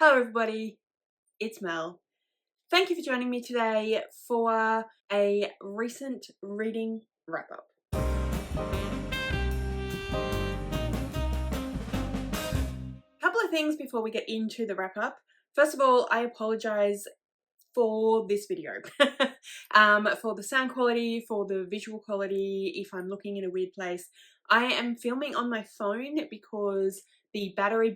Hello everybody, it's Mel. Thank you for joining me today for a recent reading wrap-up. Couple of things before we get into the wrap-up. First of all, I apologise for this video. For the sound quality, for the visual quality, if I'm looking in a weird place. I am filming on my phone because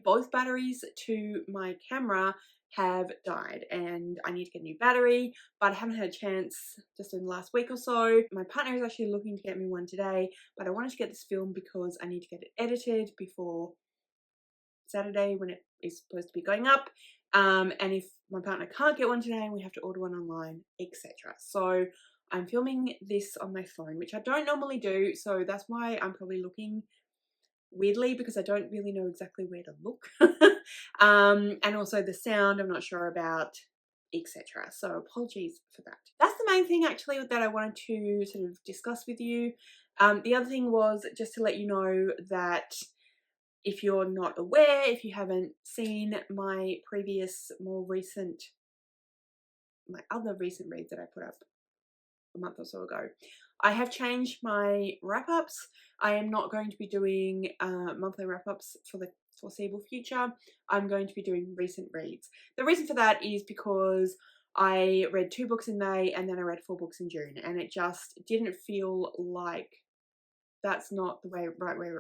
both batteries to my camera have died and I need to get a new battery, but I haven't had a chance just in the last week or so. My partner is actually looking to get me one today, but I wanted to get this filmed because I need to get it edited before Saturday when it is supposed to be going up. And if my partner can't get one today, we have to order one online, etc. So I'm filming this on my phone, which I don't normally do, so that's why I'm probably looking weirdly because I don't really know exactly where to look. And also the sound I'm not sure about, etc. So apologies for that. That's the main thing actually that I wanted to sort of discuss with you. The other thing was just to let you know that if you're not aware, if you haven't seen my other recent reads that I put up a month or so ago, I have changed my wrap-ups. I am not going to be doing monthly wrap-ups for the foreseeable future. I'm going to be doing recent reads. The reason for that is because I read 2 books in May and then I read 4 books in June, and it just didn't feel like that's not the right way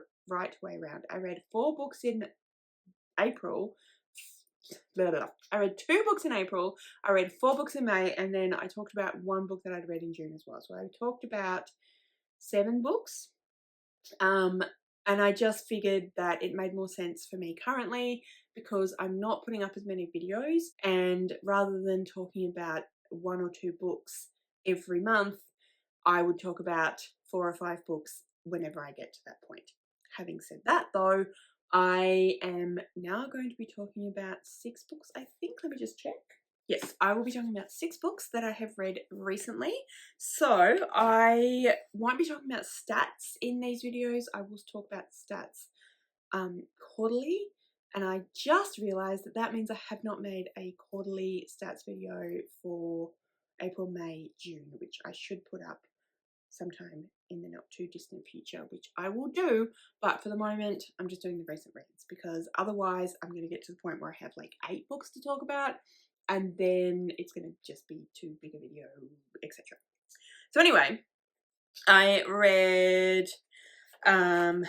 around. I read 4 books in April. I read 2 books in April, I read 4 books in May, and then I talked about 1 book that I'd read in June as well. So I talked about 7 books. And I just figured that it made more sense for me currently because I'm not putting up as many videos, and rather than talking about 1 or 2 books every month, I would talk about 4 or 5 books whenever I get to that point. Having said that though, I am now going to be talking about 6 books, I think. Let me just check. Yes, I will be talking about 6 books that I have read recently. So I won't be talking about stats in these videos. I will talk about stats quarterly. And I just realised that that means I have not made a quarterly stats video for April, May, June, which I should put up sometime in the not too distant future, which I will do, but for the moment I'm just doing the recent reads because otherwise I'm going to get to the point where I have like 8 books to talk about and then it's going to just be too big a video, etc. So anyway, I read 3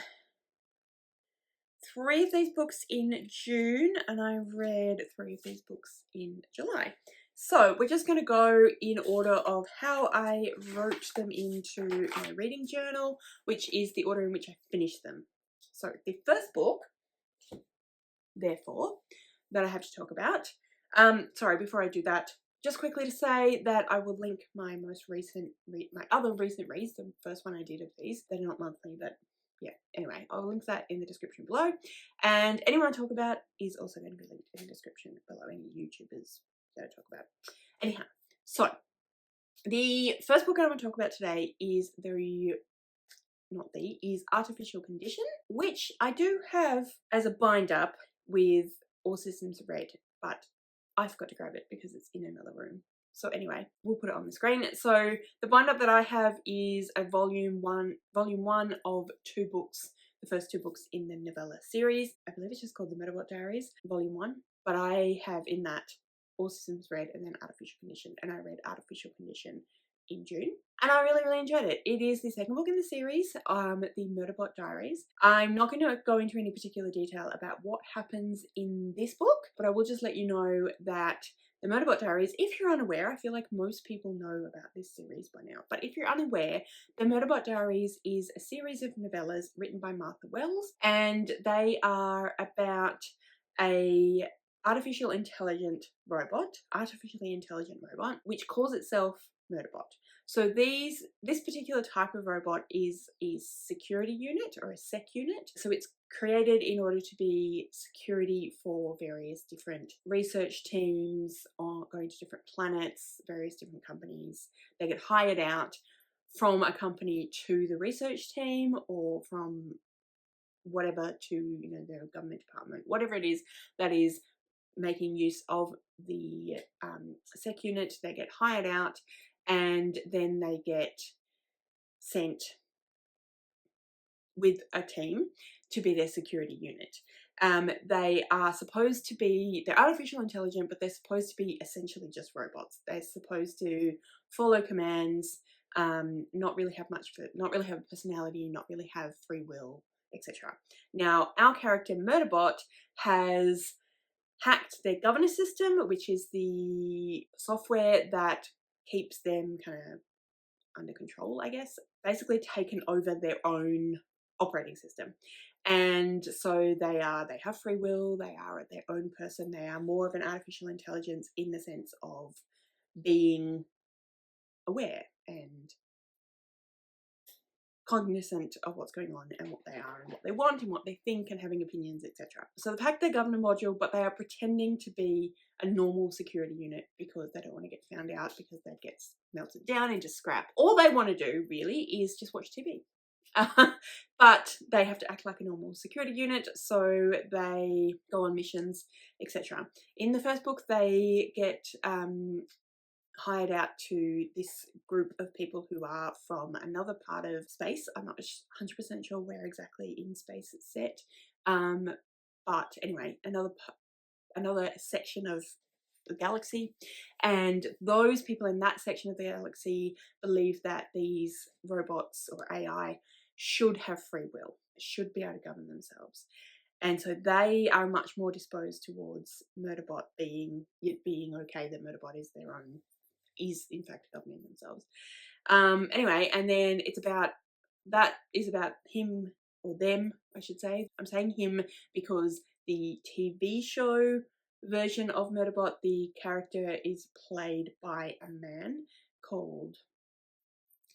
of these books in June and I read 3 of these books in July. So we're just going to go in order of how I wrote them into my reading journal, which is the order in which I finished them. So the first book, therefore, that I have to talk about. Sorry, before I do that, just quickly to say that I will link my other recent reads, the first one I did of these. They're not monthly, but yeah, anyway, I'll link that in the description below. And anyone I talk about is also going to be linked in the description below, any YouTubers that I talk about. Anyhow, so the first book I want to talk about today is Artificial Condition, which I do have as a bind up with All Systems Red, but I forgot to grab it because it's in another room. So anyway, we'll put it on the screen. So the bind up that I have is a volume one of 2 books, the first 2 books in the novella series. I believe it's just called the Metabot Diaries, volume 1. But I have in that All Systems Red and then Artificial Condition, and I read Artificial Condition in June and I really enjoyed it. It is the second book in the series, the Murderbot Diaries. I'm not going to go into any particular detail about what happens in this book, but I will just let you know that the Murderbot Diaries, if you're unaware, I feel like most people know about this series by now, but if you're unaware, the Murderbot Diaries is a series of novellas written by Martha Wells, and they are about a artificially intelligent robot, which calls itself Murderbot. So this particular type of robot is security unit or a sec unit. So it's created in order to be security for various different research teams going to different planets, various different companies. They get hired out from a company to the research team or from whatever to, their government department, whatever it is that is making use of the sec unit. They get hired out, and then they get sent with a team to be their security unit. They are supposed to be, they're artificial intelligent, but they're supposed to be essentially just robots. They're supposed to follow commands, not really have a personality, not really have free will, etc. Now, our character Murderbot has hacked their governance system, which is the software that keeps them kind of under control, I guess. Basically taken over their own operating system. And so they have free will, they are their own person, they are more of an artificial intelligence in the sense of being aware and cognizant of what's going on and what they are and what they want and what they think and having opinions, etc. So they've hacked their governor module, but they are pretending to be a normal security unit because they don't want to get found out, because that gets melted down into scrap. All they want to do really is just watch TV. But they have to act like a normal security unit, so they go on missions, etc. In the first book, they get hired out to this group of people who are from another part of space. I'm not 100% sure where exactly in space it's set, but anyway, another section of the galaxy, and those people in that section of the galaxy believe that these robots or AI should have free will, should be able to govern themselves. And so they are much more disposed towards Murderbot being okay that Murderbot is in fact governing themselves. Anyway, and then that is about him, or them, I should say. I'm saying him because the TV show version of Murderbot, the character is played by a man called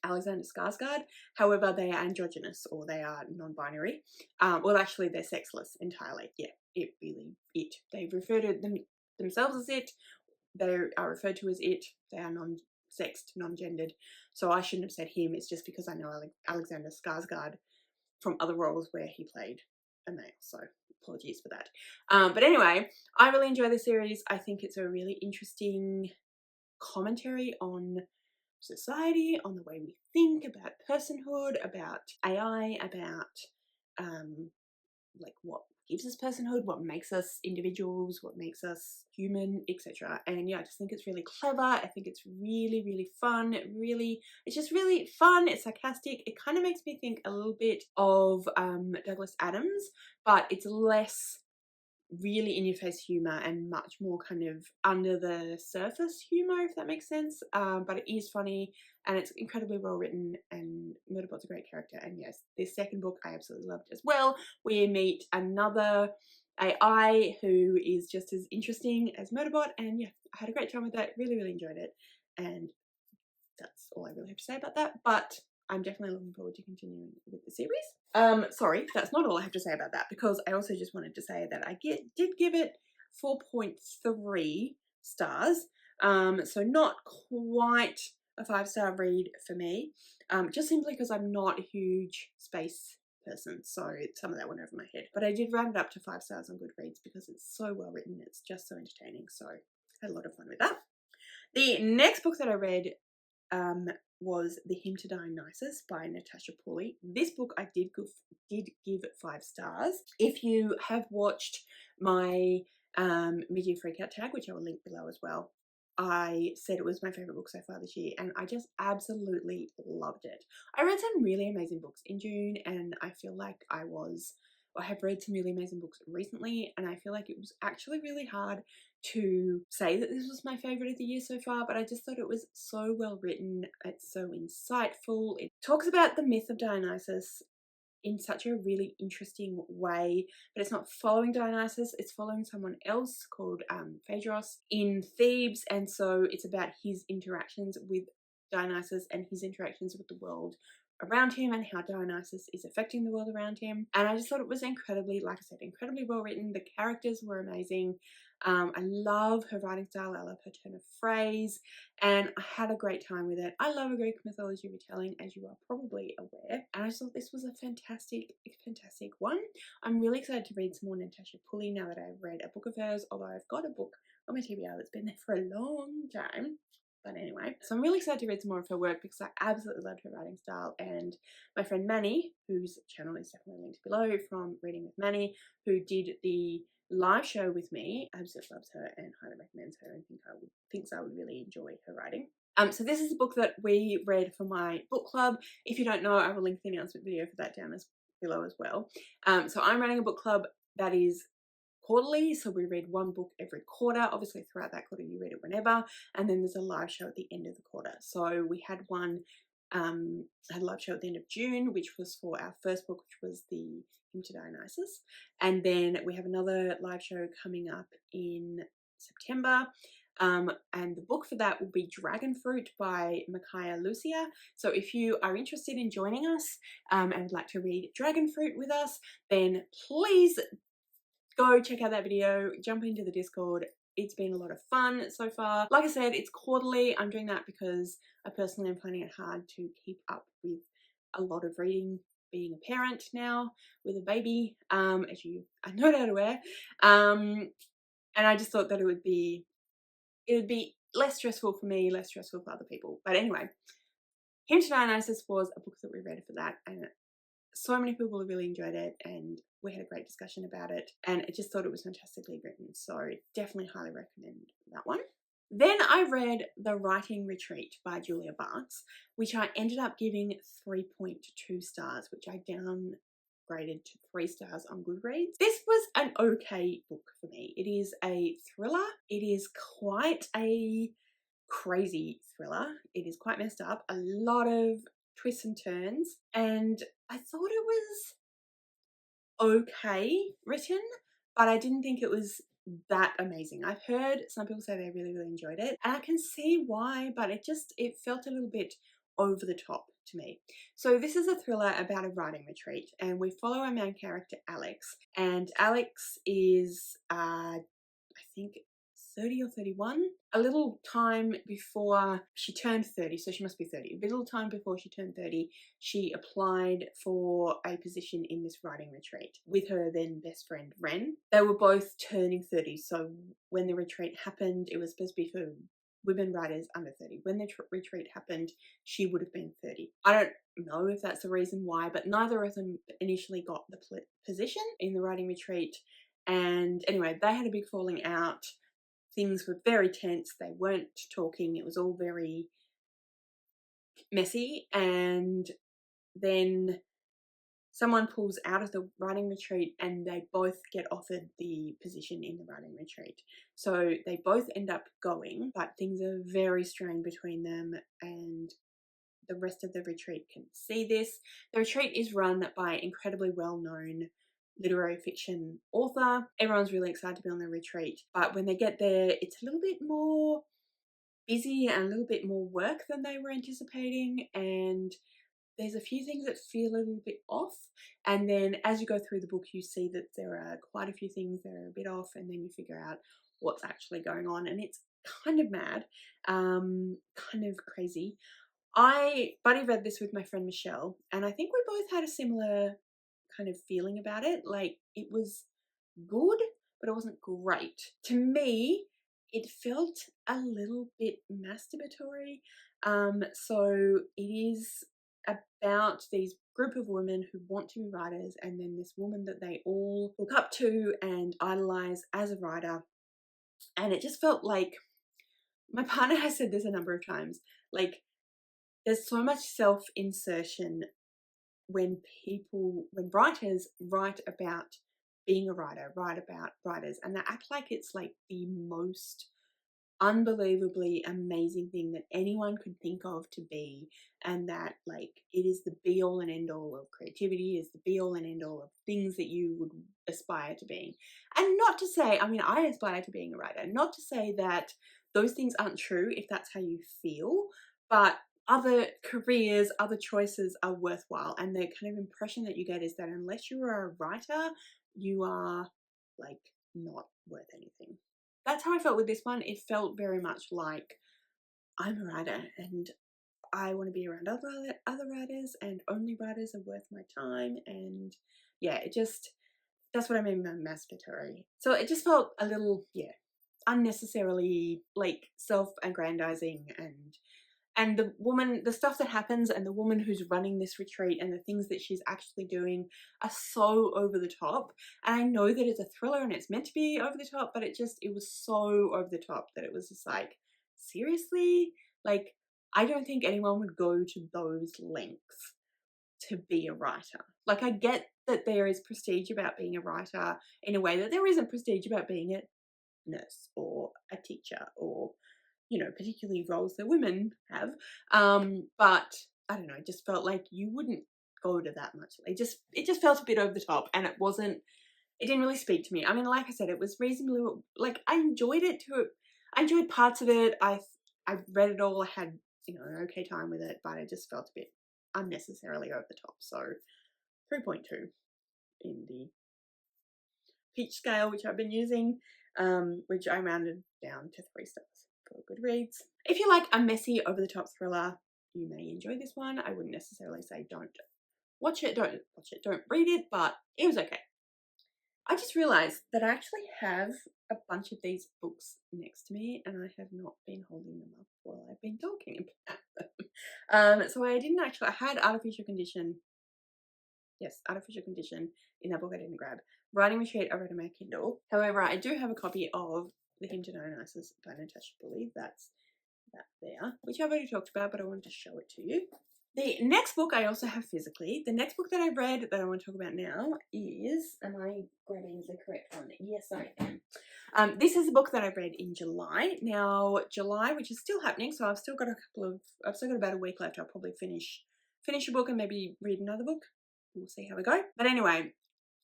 Alexander Skarsgård. However, they are androgynous, or they are non-binary. Well, actually, they're sexless entirely. Yeah, they refer to themselves as it. They are referred to as it. They are non-sexed, non-gendered. So I shouldn't have said him. It's just because I know Alexander Skarsgård from other roles where he played a male. So apologies for that. But anyway, I really enjoy the series. I think it's a really interesting commentary on society, on the way we think about personhood, about AI, about like what gives us personhood, what makes us individuals, what makes us human, etc. And yeah, I just think it's really clever. I think it's really, really fun. It's just really fun. It's sarcastic. It kind of makes me think a little bit of Douglas Adams, but it's less really in-your-face humour and much more kind of under the surface humour, if that makes sense. But it is funny and it's incredibly well written, and Murderbot's a great character. And yes, this second book I absolutely loved as well. We meet another AI who is just as interesting as Murderbot, and yeah, I had a great time with that. Really, really enjoyed it, and that's all I really have to say about that. But I'm definitely looking forward to continuing with the series. Sorry, that's not all I have to say about that, because I also just wanted to say that I did give it 4.3 stars. So not quite a 5-star read for me, just simply because I'm not a huge space person, so some of that went over my head. But I did round it up to 5 stars on Goodreads because it's so well written, it's just so entertaining, so I had a lot of fun with that. The next book that I read was The Hymn to Dionysus by Natasha Pulley. This book I did give 5 stars. If you have watched my media freakout tag, which I will link below as well, I said it was my favourite book so far this year, and I just absolutely loved it. I read some really amazing books in June, and I feel like I have read some really amazing books recently, and I feel like it was actually really hard to say that this was my favourite of the year so far, but I just thought it was so well written. It's so insightful. It talks about the myth of Dionysus in such a really interesting way, but it's not following Dionysus, it's following someone else called Phaedros in Thebes, and so it's about his interactions with Dionysus and his interactions with the world around him and how Dionysus is affecting the world around him. And I just thought it was incredibly, like I said, incredibly well written. The characters were amazing. I love her writing style, I love her turn of phrase, and I had a great time with it. I love a Greek mythology retelling, as you are probably aware, and I just thought this was a fantastic one. I'm really excited to read some more Natasha Pulley now that I've read a book of hers, although I've got a book on my TBR that's been there for a long time. But anyway, so I'm really excited to read some more of her work because I absolutely loved her writing style. And my friend Manny, whose channel is definitely linked below, from Reading with Manny, who did the live show with me, absolutely loves her and highly recommends her, and thinks I would really enjoy her writing. So this is a book that we read for my book club. If you don't know, I will link the announcement video for that down below as well. So I'm running a book club that is quarterly, so we read one book every quarter. Obviously throughout that quarter you read it whenever, and then there's a live show at the end of the quarter. So we had one had a live show at the end of June, which was for our first book, which was the Hymn to Dionysus, and then we have another live show coming up in September. And the book for that will be Dragon Fruit by Micaiah Lucia. So if you are interested in joining us and would like to read Dragon Fruit with us, then please go check out that video, jump into the Discord. It's been a lot of fun so far. Like I said, it's quarterly. I'm doing that because I personally am finding it hard to keep up with a lot of reading, being a parent now with a baby, as you are no doubt aware. And I just thought that it would be less stressful for me, less stressful for other people. But anyway, Hymn to Dionysus was a book that we read for that, and so many people really enjoyed it, and we had a great discussion about it, and I just thought it was fantastically written, so definitely highly recommend that one. Then I read The Writing Retreat by Julia Barnes, which I ended up giving 3.2 stars, which I downgraded to 3 stars on Goodreads. This was an okay book for me. It is a thriller. It is quite a crazy thriller. It is quite messed up. A lot of twists and turns, and I thought it was okay written, but I didn't think it was that amazing. I've heard some people say they really enjoyed it, and I can see why, but it felt a little bit over the top to me. So this is a thriller about a writing retreat, and we follow our main character Alex, and Alex is I think 30 or 31, a little time before she turned 30, so she must be 30. A little time before she turned 30, she applied for a position in this writing retreat with her then best friend Ren. They were both turning 30, so when the retreat happened, it was supposed to be for women writers under 30. When the retreat happened, she would have been 30. I don't know if that's the reason why, but neither of them initially got the position in the writing retreat. And anyway, they had a big falling out. Things were very tense. They weren't talking. It was all very messy. And then someone pulls out of the writing retreat and they both get offered the position in the writing retreat. So they both end up going, but things are very strained between them, and the rest of the retreat can see this. The retreat is run by incredibly well-known literary fiction author. Everyone's really excited to be on the retreat, but when they get there, it's a little bit more busy and a little bit more work than they were anticipating, and there's a few things that feel a little bit off. And then as you go through the book, you see that there are quite a few things that are a bit off, and then you figure out what's actually going on, and it's kind of mad, kind of crazy. I buddy read this with my friend Michelle, and I think we both had a similar kind of feeling about it. Like, it was good, but it wasn't great. To me, it felt a little bit masturbatory. So it is about these group of women who want to be writers, and then this woman that they all look up to and idolize as a writer. And it just felt like, my partner has said this a number of times, like, there's so much self-insertion when writers write about being a writer, write about writers, and they act like it's like the most unbelievably amazing thing that anyone could think of to be, and that like it is the be all and end all of creativity, is the be all and end all of things that you would aspire to being. And not to say, I mean, I aspire to being a writer, not to say that those things aren't true if that's how you feel, but other careers, other choices are worthwhile, and the kind of impression that you get is that unless you are a writer, you are like not worth anything. that's how I felt with this one. It felt very much like I'm a writer and I want to be around other writers, and only writers are worth my time. And yeah, it just, that's what I mean by masturbatory. So it just felt a little, yeah, unnecessarily like self-aggrandizing, and the woman, the stuff that happens, and the woman who's running this retreat and the things that she's actually doing are so over the top. And I know that it's a thriller and it's meant to be over the top, but it was so over the top that it was just like, seriously? Like, I don't think anyone would go to those lengths to be a writer. Like, I get that there is prestige about being a writer in a way that there isn't prestige about being a nurse or a teacher, or, you know, particularly roles that women have. But I don't know, it just felt like you wouldn't go to that much. It just felt a bit over the top, and it didn't really speak to me. I mean, like I said, it was reasonably, like, I enjoyed parts of it. I read it all. I had, you know, an okay time with it, but it just felt a bit unnecessarily over the top. So 3.2 in the peach scale, which I've been using, which I rounded down to 3 stars for Goodreads. If you like a messy, over the top thriller, you may enjoy this one. I wouldn't necessarily say don't watch it, don't read it, but it was okay. I just realised that I actually have a bunch of these books next to me, and I have not been holding them up while I've been talking about them. So I had Artificial Condition. Yes, Artificial Condition in that book I didn't grab. Writing Retreat I read on my Kindle. However, I do have a copy of The Hymn to Dionysus by Natasha Pulley. That's that there, which I've already talked about, but I wanted to show it to you. The next book I also have physically. The next book that I read that I want to talk about now is, am I grabbing the correct one? Yes, I am. This is a book that I read in July. Now, July, which is still happening, so I've still got about a week left. I'll probably finish a book and maybe read another book. We'll see how we go. But anyway,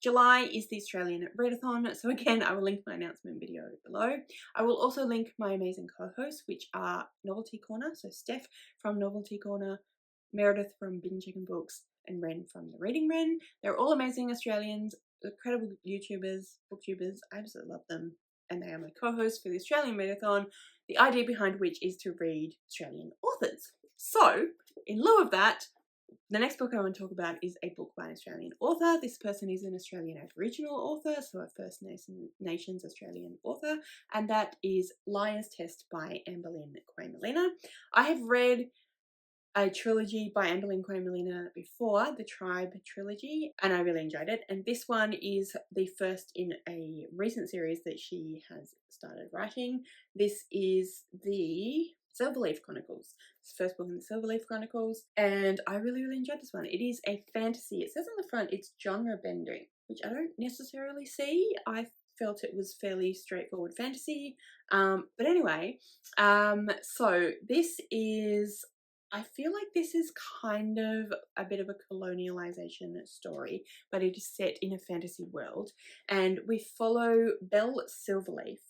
July is the Australian readathon, so again, I will link my announcement video below. I will also link my amazing co-hosts, which are Novelty Corner, so Steph from Novelty Corner, Meredith from Binge Chicken Books, and Ren from The Reading Ren. They're all amazing Australians, incredible YouTubers, booktubers. I absolutely love them, and they are my co-hosts for the Australian readathon, the idea behind which is to read Australian authors. So, in lieu of that, the next book I want to talk about is a book by an Australian author. This person is an Australian Aboriginal author, so a First Nations Australian author, and that is Liar's Test by Amberlynn Quay-Molina. I have read a trilogy by Amberlynn Quay-Molina before, the Tribe trilogy, and I really enjoyed it. And this one is the first in a recent series that she has started writing. This is the Silverleaf Chronicles. It's the first book in the Silverleaf Chronicles, and I really, really enjoyed this one. It is a fantasy. It says on the front it's genre bending, which I don't necessarily see. I felt it was fairly straightforward fantasy. But anyway, so this is, I feel like this is kind of a bit of a colonialization story, but it is set in a fantasy world, and we follow Belle Silverleaf,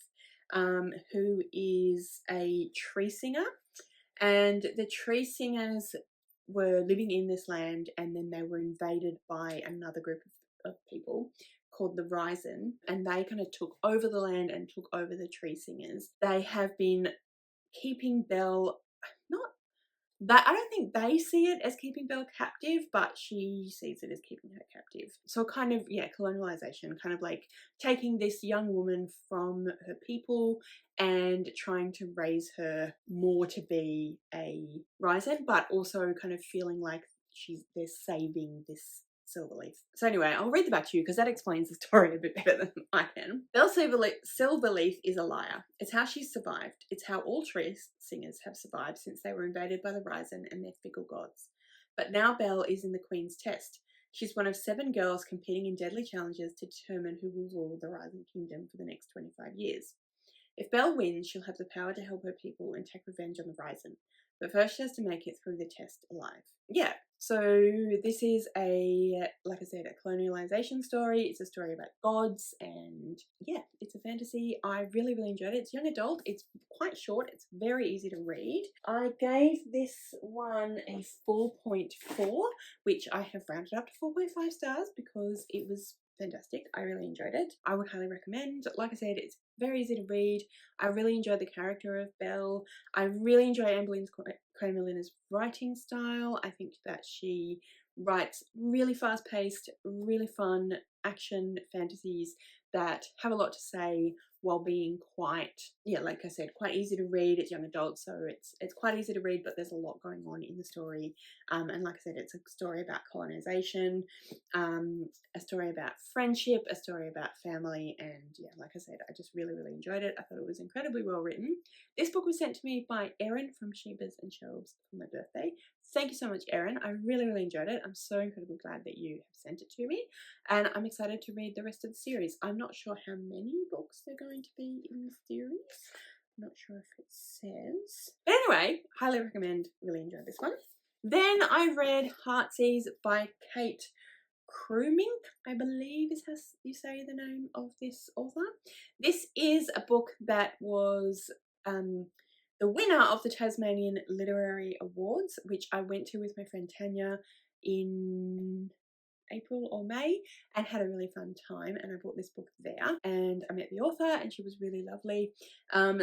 who is a tree singer, and the tree singers were living in this land, and then they were invaded by another group of people called the Risen, and they kind of took over the land and took over the tree singers. They have been keeping Belle, I don't think they see it as keeping Belle captive, but she sees it as keeping her captive. So kind of, yeah, colonialization, kind of like taking this young woman from her people and trying to raise her more to be a Risen, but also kind of feeling like they're saving this Silverleaf. So anyway, I'll read the back to you because that explains the story a bit better than I can. Belle Silverleaf is a liar. It's how she survived. It's how all tree singers have survived since they were invaded by the Risen and their fickle gods. But now Belle is in the Queen's test. She's one of 7 girls competing in deadly challenges to determine who will rule the Risen Kingdom for the next 25 years. If Belle wins, she'll have the power to help her people and take revenge on the Risen. But first she has to make it through the test alive. Yeah, so this is like I said, a colonialization story. It's a story about gods, and yeah, it's a fantasy. I really, really enjoyed it. It's young adult. It's quite short. It's very easy to read. I gave this one a 4.4, which I have rounded up to 4.5 stars because it was fantastic. I really enjoyed it. I would highly recommend. Like I said, it's very easy to read. I really enjoyed the character of Belle. I really enjoy Amberlyne's Crane-Molina's writing style. I think that she writes really fast-paced, really fun action fantasies that have a lot to say while being quite, yeah, like I said, quite easy to read. It's young adults, so it's quite easy to read, but there's a lot going on in the story. And like I said, it's a story about colonization, a story about friendship, a story about family, and yeah, like I said, I just really, really enjoyed it. I thought it was incredibly well written. This book was sent to me by Erin from Shebas and Shelves for my birthday. Thank you so much, Erin. I really, really enjoyed it. I'm so incredibly glad that you have sent it to me, and I'm excited to read the rest of the series. I'm not sure how many books they're going to be in the series. I'm not sure if it says. But anyway, highly recommend. Really enjoyed this one. Then I read Heartsease by Kate Krumink, I believe is how you say the name of this author. This is a book that was the winner of the Tasmanian Literary Awards, which I went to with my friend Tanya in April or May and had a really fun time, and I bought this book there and I met the author and she was really lovely.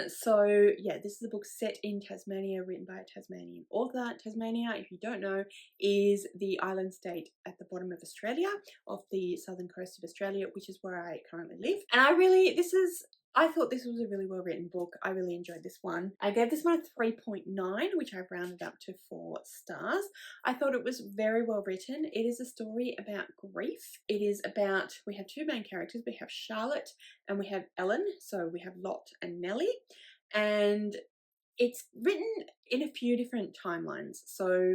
So yeah, this is a book set in Tasmania, written by a Tasmanian author. Tasmania, if you don't know, is the island state at the bottom of Australia, off the southern coast of Australia, which is where I currently live. And I thought this was a really well written book. I really enjoyed this one. I gave this one a 3.9, which I've rounded up to 4 stars. I thought it was very well written. It is a story about grief. It is about, we have two main characters. We have Charlotte and we have Ellen. So we have Lot and Nellie. And it's written in a few different timelines. So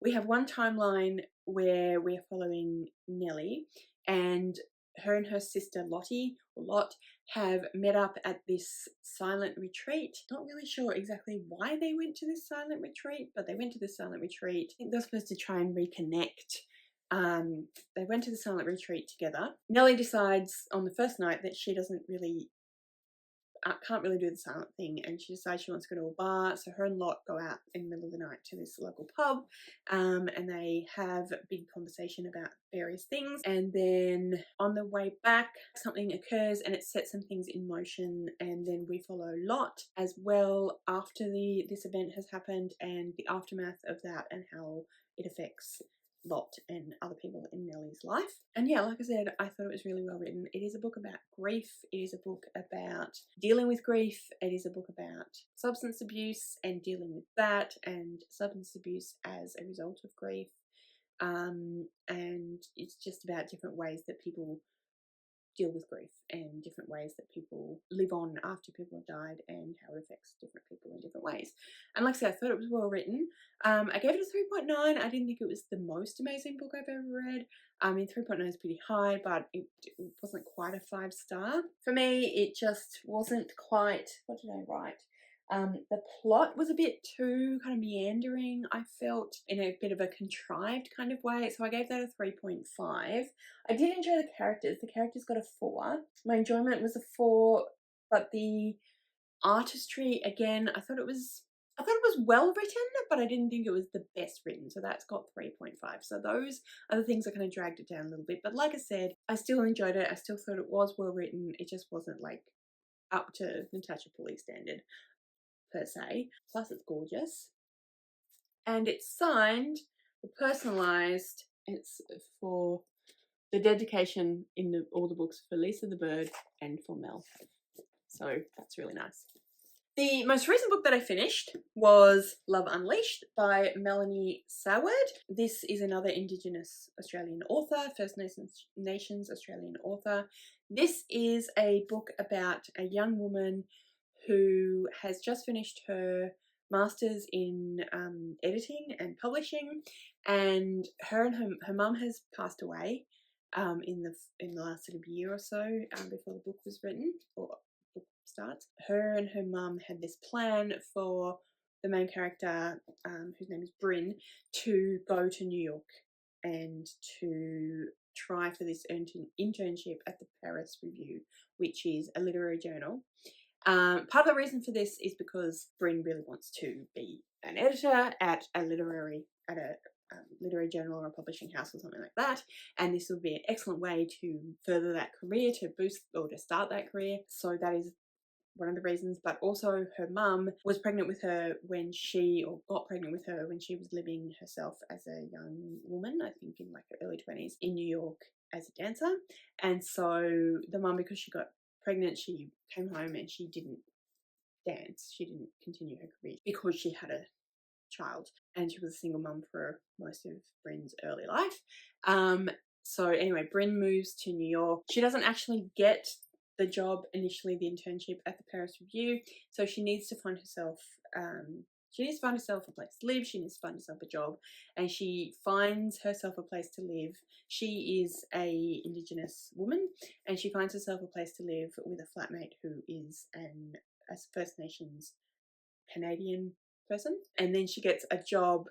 we have one timeline where we are following Nellie, and her and her sister Lot have met up at this silent retreat. Not really sure exactly why they went to this silent retreat, but they went to this silent retreat. I think they're supposed to try and reconnect. They went to the silent retreat together. Nellie decides on the first night that she doesn't really can't really do the silent thing, and she decides she wants to go to a bar. So her and Lot go out in the middle of the night to this local pub, and they have a big conversation about various things, and then on the way back something occurs and it sets some things in motion, and then we follow Lot as well after this event has happened and the aftermath of that and how it affects Lot and other people in Nellie's life. And yeah, like I said, I thought it was really well written. It is a book about grief. It is a book about dealing with grief. It is a book about substance abuse and dealing with that, and substance abuse as a result of grief. And it's just about different ways that people deal with grief and different ways that people live on after people have died and how it affects different people in different ways. And like I said, I thought it was well written. I gave it a 3.9. I didn't think it was the most amazing book I've ever read. I mean, 3.9 is pretty high, but it wasn't quite a 5-star. For me, it just wasn't quite, what did I write? The plot was a bit too kind of meandering, I felt, in a bit of a contrived kind of way, so I gave that a 3.5. I did enjoy the characters. The characters got a 4. My enjoyment was a 4, but the artistry, again, I thought it was well written, but I didn't think it was the best written, so that's got 3.5. So those are the things that kind of dragged it down a little bit, but like I said, I still enjoyed it. I still thought it was well written. It just wasn't like up to Natasha Pulley standard per se. Plus it's gorgeous, and it's signed, personalized. It's for the dedication in all the books for Lisa the Bird and for Mel, so that's really nice. The most recent book that I finished was Love Unleashed by Melanie Saward. This is another Indigenous Australian author, First Nations Australian author. This is a book about a young woman who has just finished her master's in editing and publishing, and her mum has passed away in the last sort of year or so before the book was written or book starts. Her and her mum had this plan for the main character, whose name is Bryn, to go to New York and to try for this internship at the Paris Review, which is a literary journal. Part of the reason for this is because Bryn really wants to be an editor at a literary journal or a publishing house or something like that, and this would be an excellent way to further that career, to boost or to start that career. So that is one of the reasons. But also her mum was pregnant with her when she, or got pregnant with her when she was living herself as a young woman, I think in like her early 20s, in New York as a dancer. And so the mum, because she got pregnant, she came home and she didn't dance, she didn't continue her career because she had a child, and she was a single mum for most of Bryn's early life. So anyway, Bryn moves to New York. She doesn't actually get the job initially, the internship at the Paris Review, so she needs to find herself a place to live. She needs to find herself a job, and she finds herself a place to live. She is a Indigenous woman, and she finds herself a place to live with a flatmate who is a First Nations Canadian person. And then she gets a job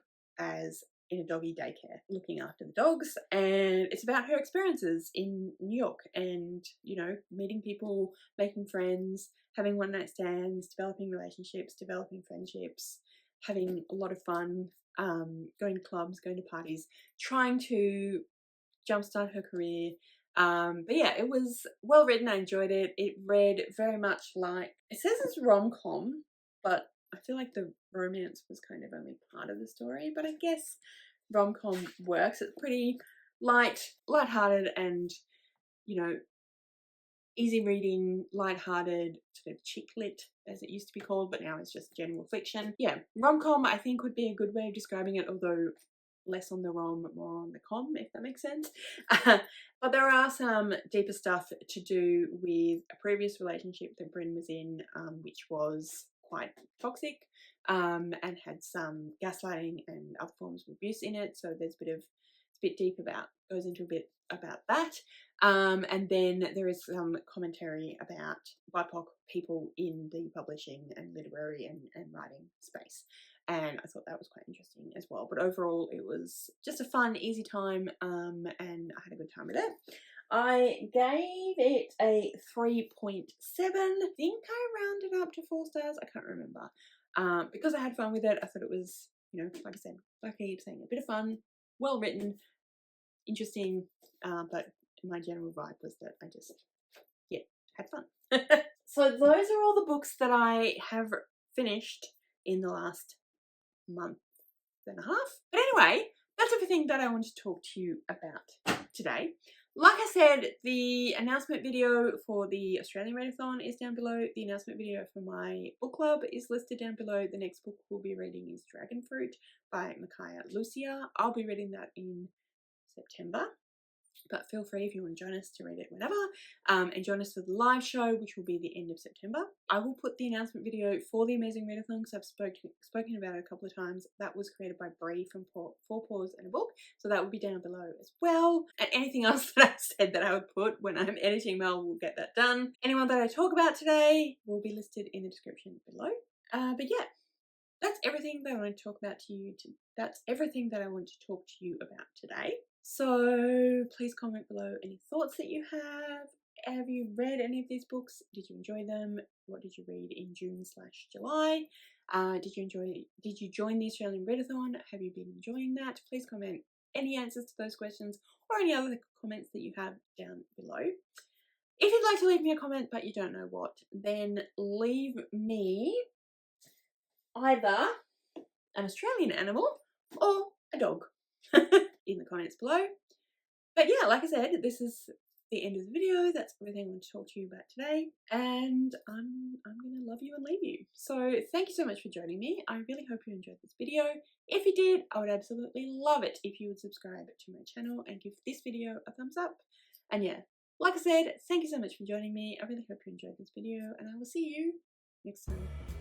in a doggy daycare, looking after the dogs, and it's about her experiences in New York and, you know, meeting people, making friends, having one night stands, developing relationships, developing friendships, having a lot of fun, going to clubs, going to parties, trying to jumpstart her career. But yeah, it was well written. I enjoyed it. It read very much like, it says it's rom-com, but I feel like the romance was kind of only part of the story, but I guess rom-com works. It's pretty light-hearted and, you know, easy reading, light-hearted, sort of chick lit as it used to be called, but now it's just general fiction. Yeah, rom-com I think would be a good way of describing it, although less on the rom, more on the com, if that makes sense. But there are some deeper stuff to do with a previous relationship that Bryn was in, which was quite toxic, and had some gaslighting and other forms of abuse in it. So there's it's a bit deep goes into a bit about that. And then there is some commentary about BIPOC people in the publishing and literary and writing space. And I thought that was quite interesting as well. But overall, it was just a fun, easy time, and I had a good time with it. I gave it a 3.7. I think I rounded up to 4 stars. I can't remember. Because I had fun with it, I thought it was, you know, like I said, like I keep saying, a bit of fun, well written, interesting, but my general vibe was that I just, yeah, had fun. So those are all the books that I have finished in the last month and a half. But anyway, that's everything that I want to talk to you about today. Like I said, the announcement video for the Australian Readathon is down below. The announcement video for my book club is listed down below. The next book we'll be reading is Dragon Fruit by Micaiah Lucia. I'll be reading that in September, but feel free if you want to join us to read it whenever, and join us for the live show, which will be the end of September. I will put the announcement video for the Amazing Readathon, because I've spoken about it a couple of times. That was created by Bree from Four Paws and a Book, so that will be down below as well. And anything else that I said that I would put when I'm editing Mel, will get that done. Anyone that I talk about today will be listed in the description below. But yeah, that's everything that I want to talk about to you. That's everything that I want to talk to you about today. So please comment below any thoughts that you have. Have you read any of these books? Did you enjoy them? What did you read in June/July? Did you join the Australian Readathon? Have you been enjoying that? Please comment any answers to those questions or any other comments that you have down below. If you'd like to leave me a comment but you don't know what, then leave me either an Australian animal or a dog in the comments below. But yeah, like I said, this is the end of the video. That's everything I want to talk to you about today, and I'm gonna love you and leave you. So thank you so much for joining me. I really hope you enjoyed this video. If you did, I would absolutely love it if you would subscribe to my channel and give this video a thumbs up. And yeah, like I said, thank you so much for joining me. I really hope you enjoyed this video, and I will see you next time.